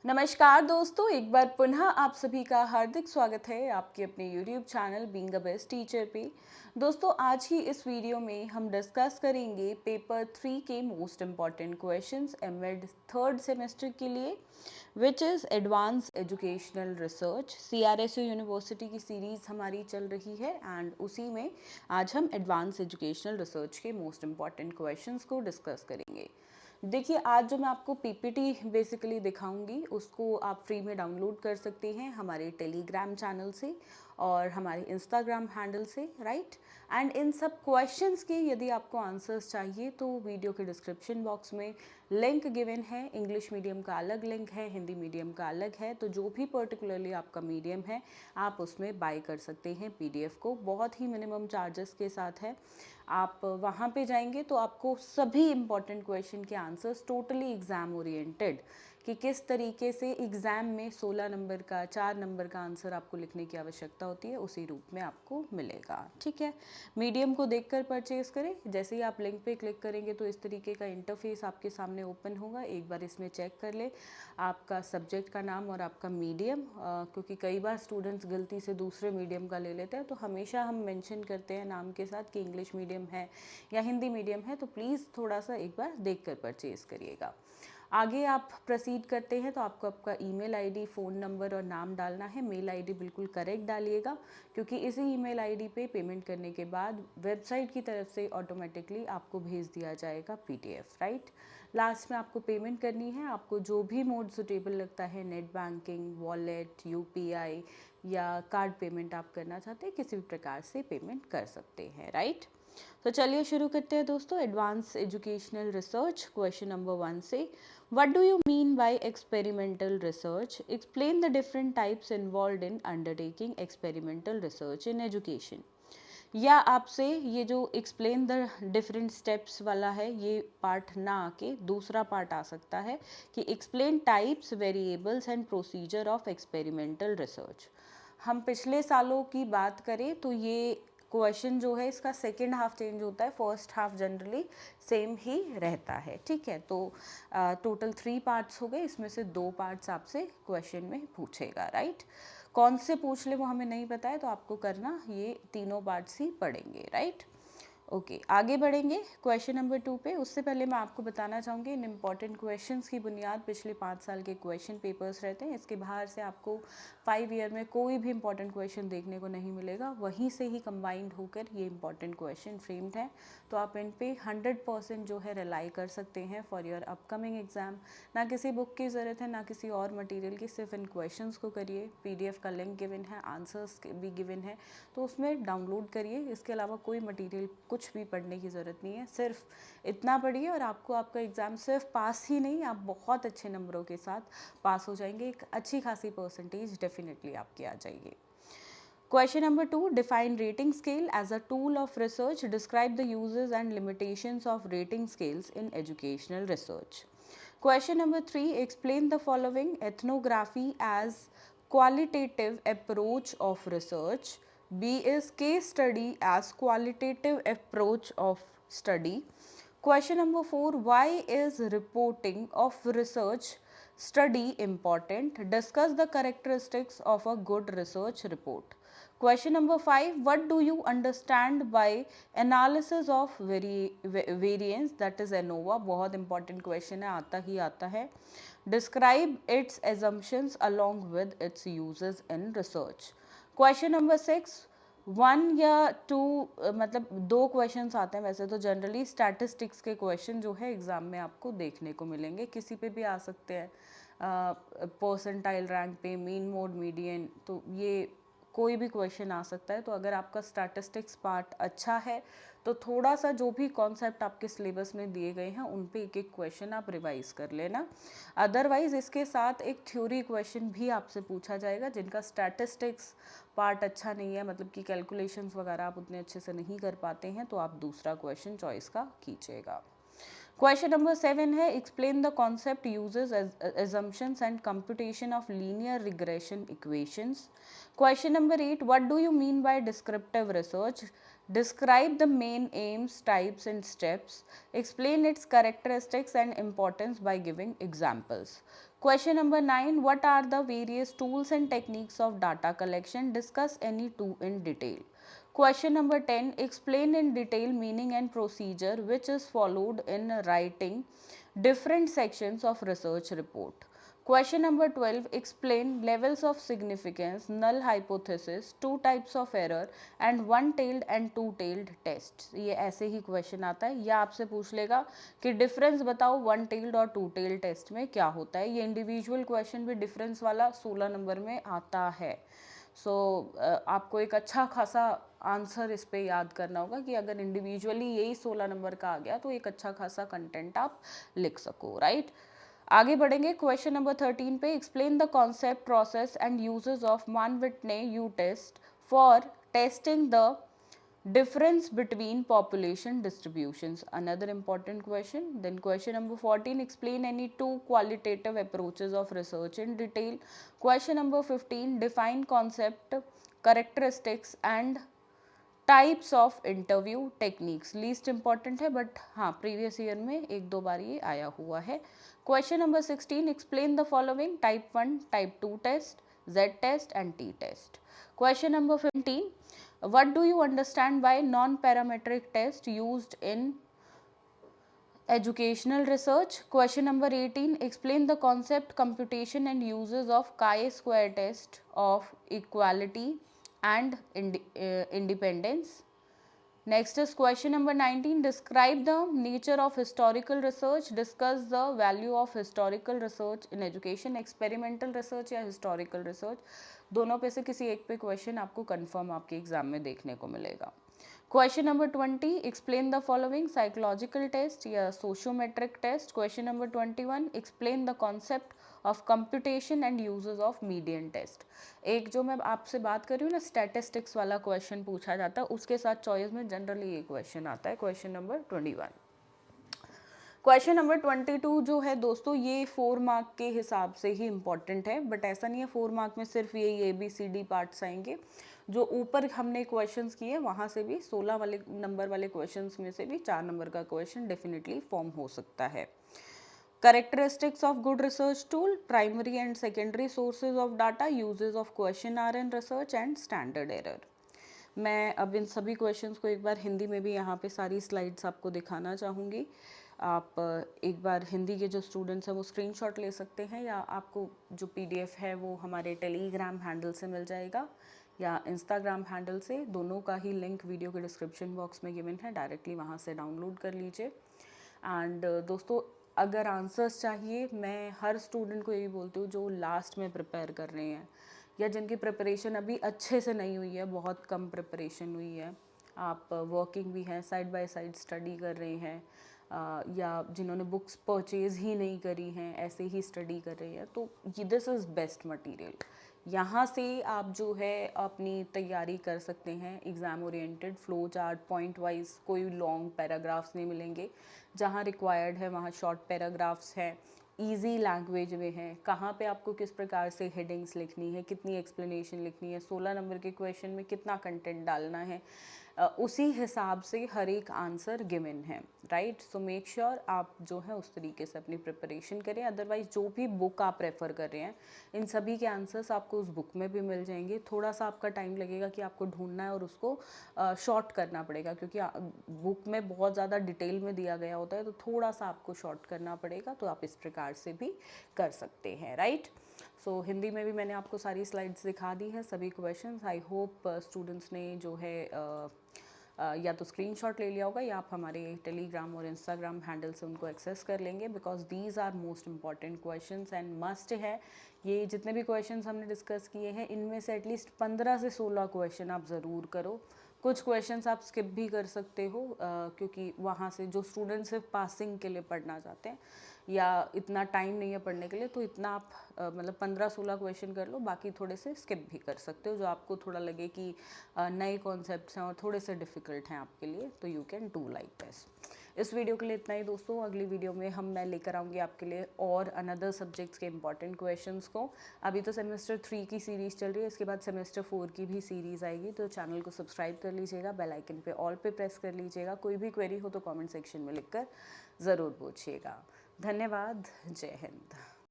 नमस्कार दोस्तों, एक बार पुनः आप सभी का हार्दिक स्वागत है आपके अपने YouTube channel being a best teacher पे। दोस्तों, आज की इस वीडियो में हम डिस्कस करेंगे पेपर 3 के most important questions MEd third semester के लिए, which is advance educational research. CRSU university की सीरीज़ हमारी चल रही है एंड उसी में आज हम एडवांस एजुकेशनल रिसर्च के मोस्ट इम्पॉर्टेंट क्वेश्चंस को डिस्कस करेंगे। देखिए, आज जो मैं आपको पीपीटी बेसिकली दिखाऊंगी उसको आप फ्री में डाउनलोड कर सकते हैं हमारे टेलीग्राम चैनल से और हमारे इंस्टाग्राम हैंडल से, राइट। एंड इन सब क्वेश्चंस के यदि आपको आंसर्स चाहिए तो वीडियो के डिस्क्रिप्शन बॉक्स में लिंक गिवन है। इंग्लिश मीडियम का अलग लिंक है, हिंदी मीडियम का अलग है, तो जो भी पर्टिकुलरली आपका मीडियम है आप उसमें बाय कर सकते हैं पीडीएफ को, बहुत ही मिनिमम चार्जेस के साथ है। आप वहाँ पे जाएंगे तो आपको सभी इम्पॉर्टेंट क्वेश्चन के आंसर्स टोटली एग्ज़ाम ओरिएंटेड, कि किस तरीके से एग्ज़ाम में 16 नंबर का 4 नंबर का आंसर आपको लिखने की आवश्यकता होती है उसी रूप में आपको मिलेगा, ठीक है। मीडियम को देखकर परचेज़ करें। जैसे ही आप लिंक पे क्लिक करेंगे तो इस तरीके का इंटरफेस आपके सामने ओपन होगा। एक बार इसमें चेक कर ले आपका सब्जेक्ट का नाम और आपका मीडियम, क्योंकि कई बार स्टूडेंट्स गलती से दूसरे मीडियम का ले लेते हैं, तो हमेशा हम मेंशन करते हैं नाम के साथ कि इंग्लिश मीडियम है या हिंदी मीडियम है, तो प्लीज़ थोड़ा सा एक बार देख कर परचेज़ करिएगा। आगे आप प्रोसीड करते हैं तो आपको आपका ईमेल आईडी, फ़ोन नंबर और नाम डालना है। मेल आईडी बिल्कुल करेक्ट डालिएगा, क्योंकि इसी ईमेल आईडी पे पेमेंट करने के बाद वेबसाइट की तरफ से ऑटोमेटिकली आपको भेज दिया जाएगा पीडीएफ, राइट। लास्ट में आपको पेमेंट करनी है। आपको जो भी मोड सुटेबल लगता है, नेट बैंकिंग, वॉलेट, यूपीआई या कार्ड पेमेंट आप करना चाहते हैं, किसी भी प्रकार से पेमेंट कर सकते हैं, राइट। तो चलिए शुरू करते हैं दोस्तों। Advance educational research question number 1 से, what do you mean by experimental research? Explain the different types involved in undertaking experimental research in education. या आपसे ये जो एक्सप्लेन द डिफरेंट स्टेप्स वाला है, ये पार्ट ना आके दूसरा पार्ट आ सकता है कि explain types, variables and procedure of experimental research. हम पिछले सालों की बात करें तो ये क्वेश्चन जो है इसका सेकेंड हाफ चेंज होता है, फर्स्ट हाफ जनरली सेम ही रहता है, ठीक है। तो टोटल 3 पार्ट्स हो गए, इसमें से 2 पार्ट्स आपसे क्वेश्चन में पूछेगा, राइट। कौन से पूछ ले वो हमें नहीं पता है, तो आपको करना ये तीनों पार्ट्स ही पढ़ेंगे, राइट। ओके, आगे बढ़ेंगे क्वेश्चन नंबर 2 पे। उससे पहले मैं आपको बताना चाहूँगी इन इम्पॉर्टेंट क्वेश्चंस की बुनियाद पिछले 5 साल के क्वेश्चन पेपर्स रहते हैं। इसके बाहर से आपको 5 ईयर में कोई भी इंपॉर्टेंट क्वेश्चन देखने को नहीं मिलेगा, वहीं से ही कंबाइंड होकर ये इंपॉर्टेंट क्वेश्चन फ्रेम्ड है। तो आप इन पे 100% जो है रिलाई कर सकते हैं फॉर योर अपकमिंग एग्जाम। ना किसी बुक की ज़रूरत है, ना किसी और मटेरियल की, सिर्फ इन क्वेश्चंस को करिए। पीडीएफ का लिंक गिवन है, आंसर्स भी गिवन है, तो उसमें डाउनलोड करिए। इसके अलावा कोई मटेरियल कुछ भी पढ़ने की ज़रूरत नहीं है, सिर्फ इतना पढ़िए और आपको आपका एग्ज़ाम सिर्फ पास ही नहीं, आप बहुत अच्छे नंबरों के साथ पास हो जाएंगे। एक अच्छी खासी परसेंटेज डेफिनेटली आपकी आ जाएगी। Question number 2, define rating scale as a tool of research. Describe the uses and limitations of rating scales in educational research. Question number 3, explain the following. Ethnography as qualitative approach of research. B is case study as qualitative approach of study. Question number 4, why is reporting of research study important? Discuss the characteristics of a good research report. Question number 5, what do you understand by analysis of variance, that is ANOVA? बहुत important question है, आता ही आता है. Describe its assumptions along with its uses in research. Question number 6, 1 या 2 मतलब 2 questions आते हैं वैसे तो जनरली। स्टैटिस्टिक्स के क्वेश्चन जो है एग्ज़ाम में आपको देखने को मिलेंगे, किसी पे भी आ सकते हैं, परसेंटाइल रैंक पे, मीन मोड, मीडियन, तो ये कोई भी क्वेश्चन आ सकता है। तो अगर आपका स्टैटिस्टिक्स पार्ट अच्छा है तो थोड़ा सा जो भी कॉन्सेप्ट आपके सिलेबस में दिए गए हैं उन पे एक एक क्वेश्चन आप रिवाइज कर लेना। अदरवाइज इसके साथ एक थ्योरी क्वेश्चन भी आपसे पूछा जाएगा जिनका स्टैटिस्टिक्स पार्ट अच्छा नहीं है, मतलब कि कैलकुलेशंस वगैरह आप उतने अच्छे से नहीं कर पाते हैं, तो आप दूसरा क्वेश्चन चॉइस का कीजिएगा। Question number 7 है, explain the concept, uses, assumptions and computation of linear regression equations. Question number 8, what do you mean by descriptive research? Describe the main aims, types and steps. Explain its characteristics and importance by giving examples. Question number 9, what are the various tools and techniques of data collection? Discuss any two in detail. Question number 10, explain in detail meaning and procedure which is followed in writing different sections of research report. Question number 12, explain levels of significance, null hypothesis, two types of error and one-tailed and two-tailed tests. ये ऐसे ही question आता है, या आपसे पूछ लेगा कि difference बताओ वन टेल्ड और टू टेल्ड टेस्ट में क्या होता है। ये इंडिविजुअल क्वेश्चन भी डिफरेंस वाला 16 नंबर में आता है। आपको एक अच्छा खासा आंसर इस पे याद करना होगा कि अगर इंडिविजुअली यही 16 नंबर का आ गया तो एक अच्छा खासा कंटेंट आप लिख सको, राइट। आगे बढ़ेंगे क्वेश्चन नंबर 13 पे, explain the concept process and uses of Mann Whitney U test for testing the difference between population distributions, another important question. Then question number 14, explain any two qualitative approaches of research in detail. Question number 15, define concept, characteristics and types of interview techniques. Least important है but हाँ previous year में एक दो बार ये आया हुआ है। Question number 16, explain the following type 1, type 2 test, Z test and T test. Question number 15, what do you understand by non-parametric test used in educational research? Question number 18, explain the concept, computation and uses of chi-square test of equality and independence. Next is question number 19, describe the nature of historical research, discuss the value of historical research in education, experimental research या historical research, दोनों पे से किसी एक पे question आपको confirm आपके exam में देखने को मिलेगा। Question number 20, explain the following, psychological test या sociometric test. Question number 21, explain the concept of computation and uses of median test. एक जो मैं आपसे बात कर रही हूँ ना स्टैटिस्टिक्स वाला क्वेश्चन पूछा जाता है, उसके साथ चॉइस में जनरली ये क्वेश्चन आता है, क्वेश्चन नंबर 21। क्वेश्चन नंबर 22 जो है दोस्तों ये 4 मार्क के हिसाब से ही इम्पॉर्टेंट है, बट ऐसा नहीं है 4 मार्क में सिर्फ ये ABCD पार्ट्स आएंगे। जो ऊपर हमने क्वेश्चंस किए वहाँ से भी 16 वाले नंबर वाले क्वेश्चंस में से भी 4 नंबर का क्वेश्चन डेफिनेटली फॉर्म हो सकता है। Characteristics of good research tool, primary and secondary sources of data, uses of questionnaire in research and standard error। मैं अब इन सभी क्वेश्चंस को एक बार हिंदी में भी यहाँ पे सारी स्लाइड्स आपको दिखाना चाहूँगी। आप एक बार हिंदी के जो स्टूडेंट्स हैं वो स्क्रीनशॉट ले सकते हैं, या आपको जो PDF है वो हमारे टेलीग्राम हैंडल से मिल जाएगा या इंस्टाग्राम हैंडल से, दोनों का ही लिंक वीडियो के डिस्क्रिप्शन बॉक्स में गिवन है, डायरेक्टली वहाँ से डाउनलोड कर लीजिए। एंड दोस्तों अगर आंसर्स चाहिए, मैं हर स्टूडेंट को यही बोलती हूँ जो लास्ट में प्रिपेयर कर रहे हैं या जिनकी प्रिपरेशन अभी अच्छे से नहीं हुई है, बहुत कम प्रिपरेशन हुई है, आप वर्किंग भी हैं, साइड बाय साइड स्टडी कर रहे हैं, या जिन्होंने बुक्स परचेज़ ही नहीं करी हैं ऐसे ही स्टडी कर रहे हैं, तो दिस इज़ बेस्ट मटेरियल। यहाँ से आप जो है अपनी तैयारी कर सकते हैं exam oriented, flow chart point wise, कोई लॉन्ग पैराग्राफ्स नहीं मिलेंगे, जहाँ रिक्वायर्ड है वहाँ शॉर्ट पैराग्राफ्स हैं, इजी लैंग्वेज में है, कहाँ पे आपको किस प्रकार से हेडिंग्स लिखनी है, कितनी एक्सप्लेनेशन लिखनी है, 16 नंबर के क्वेश्चन में कितना कंटेंट डालना है, उसी हिसाब से हर एक आंसर गिवन है, राइट। सो मेक श्योर आप जो है उस तरीके से अपनी प्रिपरेशन करें। अदरवाइज जो भी बुक आप रेफ़र कर रहे हैं इन सभी के आंसर्स आपको उस बुक में भी मिल जाएंगे। थोड़ा सा आपका टाइम लगेगा कि आपको ढूंढना है और उसको शॉर्ट करना पड़ेगा, क्योंकि बुक में बहुत ज़्यादा डिटेल में दिया गया होता है, तो थोड़ा सा आपको शॉर्ट करना पड़ेगा। तो आप इस प्रकार से भी कर सकते हैं, राइट। सो हिंदी में भी मैंने आपको सारी स्लाइड्स दिखा दी हैं, सभी क्वेश्चंस। आई होप स्टूडेंट्स ने जो है या तो स्क्रीनशॉट ले लिया होगा या आप हमारे टेलीग्राम और इंस्टाग्राम हैंडल से उनको एक्सेस कर लेंगे, because these are most important questions and must है। ये जितने भी क्वेश्चंस हमने डिस्कस किए हैं इनमें से एटलीस्ट 15 से 16 क्वेश्चन आप ज़रूर करो। कुछ क्वेश्चंस आप स्किप भी कर सकते हो, क्योंकि वहाँ से जो स्टूडेंट्स सिर्फ पासिंग के लिए पढ़ना चाहते हैं या इतना टाइम नहीं है पढ़ने के लिए, तो इतना आप मतलब 15-16 क्वेश्चन कर लो, बाकी थोड़े से स्किप भी कर सकते हो जो आपको थोड़ा लगे कि नए कॉन्सेप्ट्स हैं और थोड़े से डिफ़िकल्ट हैं आपके लिए, तो you can do like this. इस वीडियो के लिए इतना ही दोस्तों। अगली वीडियो में मैं लेकर आऊँगी आपके लिए और अनदर सब्जेक्ट्स के इंपॉर्टेंट क्वेश्चंस को। अभी तो सेमेस्टर 3 की सीरीज़ चल रही है, इसके बाद सेमेस्टर 4 की भी सीरीज़ आएगी, तो चैनल को सब्सक्राइब कर लीजिएगा, बेल आइकन पे ऑल पे प्रेस कर लीजिएगा। कोई भी क्वेरी हो तो कमेंट सेक्शन में लिखकर ज़रूर पूछिएगा। धन्यवाद। जय हिंद।